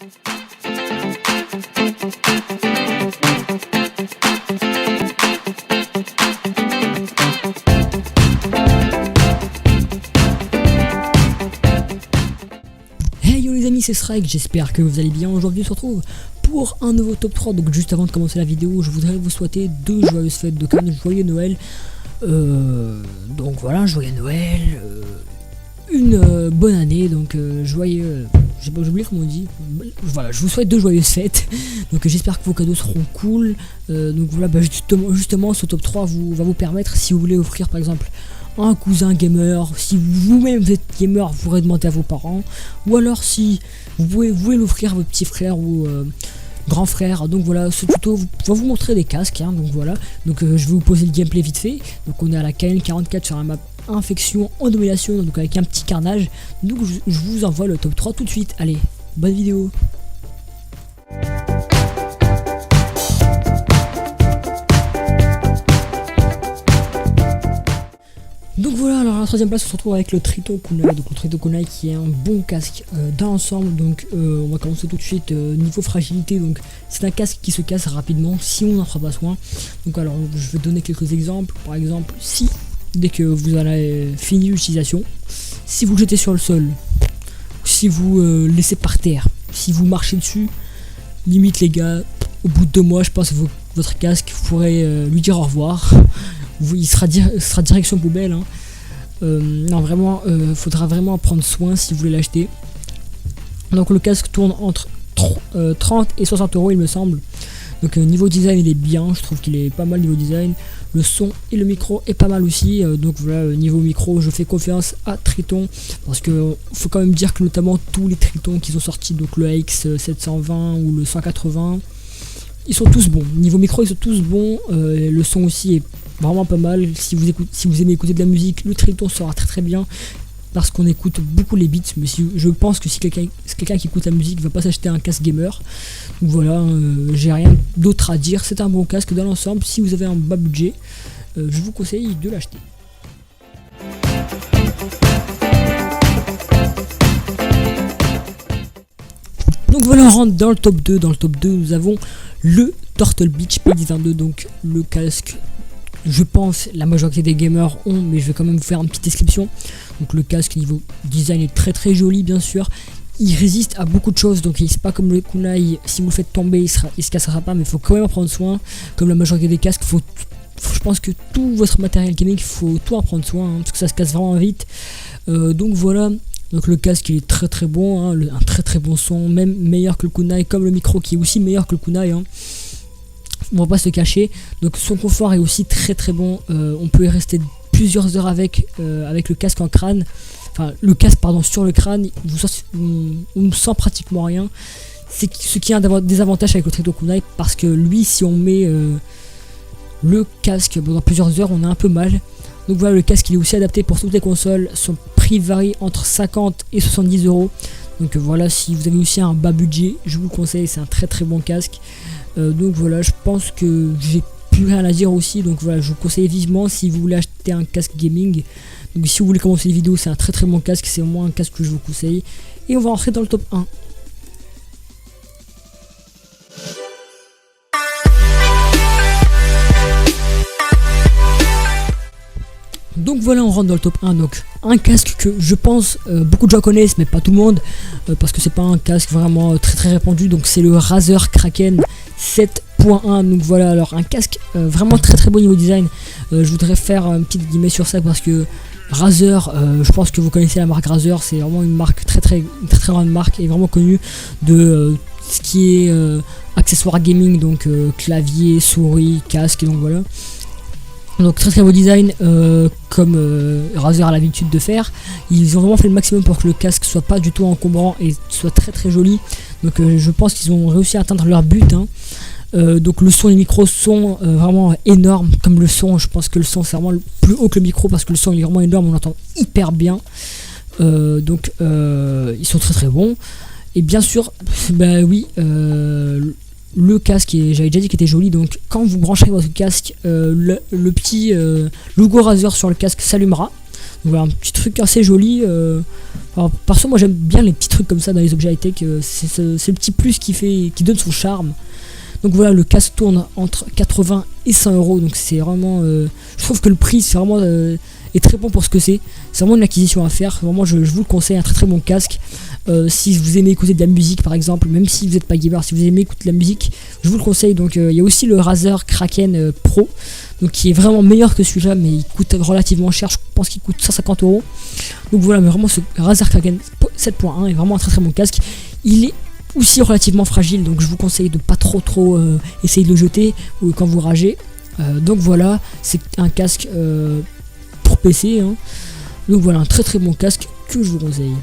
Hey yo les amis, c'est Strike, j'espère que vous allez bien. Aujourd'hui on se retrouve pour un nouveau top 3. Donc juste avant de commencer la vidéo, je voudrais vous souhaiter 2 joyeuses fêtes de Cannes, joyeux Noël. Donc voilà, joyeux Noël, une bonne année, donc joyeux... j'ai oublié comment on dit. Voilà, je vous souhaite 2 joyeuses fêtes. Donc j'espère que vos cadeaux seront cool. Donc voilà, justement ce top 3 va vous permettre, si vous voulez offrir par exemple un cousin gamer, si vous-même vous êtes gamer, vous pourrez demander à vos parents, ou alors si vous voulez l'offrir à votre petit frère ou grand frère. Donc voilà, ce tuto va vous montrer des casques, hein, donc voilà. Donc je vais vous poser le gameplay vite fait. Donc on est à la KN44 sur la map infection en domination, donc avec un petit carnage. Donc je vous envoie le top 3 tout de suite. Allez, bonne vidéo. Donc voilà, alors à la 3ème place on se retrouve avec le Triton Kunai. Donc le Triton Kunai qui est un bon casque dans l'ensemble. Donc on va commencer tout de suite niveau fragilité. Donc c'est un casque qui se casse rapidement si on n'en prend pas soin. Donc alors je vais donner quelques exemples. Par exemple, si dès que vous avez fini l'utilisation, si vous le jetez sur le sol, si vous laissez par terre, si vous marchez dessus, limite les gars, au bout de 2 mois je pense que votre casque, vous pourrez lui dire au revoir. Il sera direction poubelle, hein. Non vraiment, faudra vraiment prendre soin si vous voulez l'acheter. Donc le casque tourne entre 30 et 60 euros il me semble. Donc niveau design il est bien, je trouve qu'il est pas mal niveau design. Le son et le micro est pas mal aussi. Donc voilà, niveau micro je fais confiance à Triton. Parce que faut quand même dire que notamment tous les Tritons qui sont sortis, donc le AX720 ou le 180, ils sont tous bons. Niveau micro ils sont tous bons. Le son aussi est vraiment pas mal. Si vous aimez écouter de la musique, le Triton sera très bien. Parce qu'on écoute beaucoup les beats, mais je pense que si quelqu'un qui écoute la musique va pas s'acheter un casque gamer. Donc voilà, j'ai rien d'autre à dire. C'est un bon casque dans l'ensemble. Si vous avez un bas budget, je vous conseille de l'acheter. Donc voilà, on rentre dans le top 2. Dans le top 2, nous avons le Turtle Beach P1022, donc le casque. Je pense la majorité des gamers ont, mais je vais quand même vous faire une petite description. Donc le casque niveau design est très joli bien sûr. Il résiste à beaucoup de choses, donc c'est pas comme le Kunai, si vous le faites tomber il se cassera pas, mais il faut quand même en prendre soin. Comme la majorité des casques, je pense que tout votre matériel gaming, il faut tout en prendre soin, hein, parce que ça se casse vraiment vite. Donc voilà, donc le casque il est très bon, hein, un très bon son, même meilleur que le Kunai, comme le micro qui est aussi meilleur que le Kunai, hein. On va pas se cacher. Donc son confort est aussi très bon. On peut y rester plusieurs heures avec le casque en crâne. Enfin le casque pardon sur le crâne. On ne sent pratiquement rien. C'est ce qui a des avantages avec le Triton Kunai, parce que lui si on met le casque pendant plusieurs heures on a un peu mal. Donc voilà, le casque il est aussi adapté pour toutes les consoles. Son prix varie entre 50 et 70 euros. Donc voilà, si vous avez aussi un bas budget, je vous le conseille, c'est un très bon casque. Donc voilà, je pense que j'ai plus rien à dire aussi. Donc voilà, je vous conseille vivement si vous voulez acheter un casque gaming. Donc si vous voulez commencer les vidéos, c'est un très bon casque, c'est au moins un casque que je vous conseille. Et on va rentrer dans le top 1. Donc voilà, on rentre dans le top 1, donc un casque que je pense beaucoup de gens connaissent mais pas tout le monde, parce que c'est pas un casque vraiment très répandu. Donc c'est le Razer Kraken 7.1. donc voilà, alors un casque vraiment très beau niveau design. Je voudrais faire un petit guillemets sur ça parce que Razer, je pense que vous connaissez la marque Razer, c'est vraiment une marque très grande marque et vraiment connue de ce qui est accessoires gaming, donc clavier, souris, casque, donc voilà. Donc très beau design, comme Razer a l'habitude de faire. Ils ont vraiment fait le maximum pour que le casque soit pas du tout encombrant et soit très joli. Donc je pense qu'ils ont réussi à atteindre leur but, hein. Donc le son et les micros sont vraiment énormes. Comme le son, je pense que le son c'est vraiment plus haut que le micro, parce que le son il est vraiment énorme, on entend hyper bien. Donc ils sont très bons. Et bien sûr, bah oui, le casque, j'avais déjà dit qu'il était joli. Donc quand vous branchez votre casque, le petit logo Razer sur le casque s'allumera. voilà, un petit truc assez joli. Alors, perso, moi j'aime bien les petits trucs comme ça dans les objets high-tech. C'est le petit plus qui donne son charme. Donc voilà, le casque tourne entre 80 et 100 euros. Donc c'est vraiment. Je trouve que le prix c'est vraiment est très bon pour ce que c'est. C'est vraiment une acquisition à faire. Vraiment, je vous le conseille, un très très bon casque. Si vous aimez écouter de la musique par exemple, même si vous n'êtes pas gamer, si vous aimez écouter de la musique, je vous le conseille. Donc il y a aussi le Razer Kraken Pro, donc qui est vraiment meilleur que celui-là, mais il coûte relativement cher. Je pense qu'il coûte 150 euros. Donc voilà, mais vraiment ce Razer Kraken 7.1 est vraiment un très très bon casque. Il est aussi relativement fragile, donc je vous conseille de pas trop essayer de le jeter ou quand vous ragez. Donc voilà, c'est un casque pour PC, hein. Donc voilà, un très très bon casque que je vous conseille.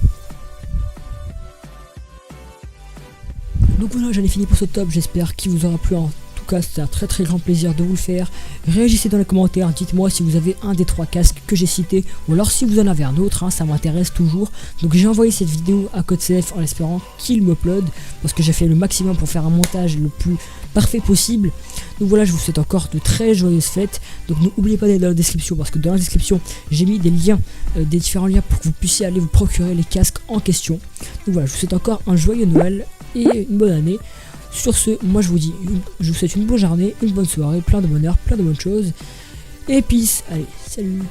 Donc voilà, j'en ai fini pour ce top, j'espère qu'il vous aura plu. En tout cas, c'était un très très grand plaisir de vous le faire. Réagissez dans les commentaires, dites-moi si vous avez un des 3 casques que j'ai cités, ou alors si vous en avez un autre, hein, ça m'intéresse toujours. Donc j'ai envoyé cette vidéo à CodeCF en espérant qu'il me upload, parce que j'ai fait le maximum pour faire un montage le plus parfait possible. Donc voilà, je vous souhaite encore de très joyeuses fêtes. Donc n'oubliez pas d'aller dans la description, parce que dans la description j'ai mis des liens, des différents liens pour que vous puissiez aller vous procurer les casques en question. Donc voilà, je vous souhaite encore un joyeux Noël et une bonne année. Sur ce, moi je vous je vous souhaite une bonne journée, une bonne soirée, plein de bonheur, plein de bonnes choses. Et peace, allez, salut.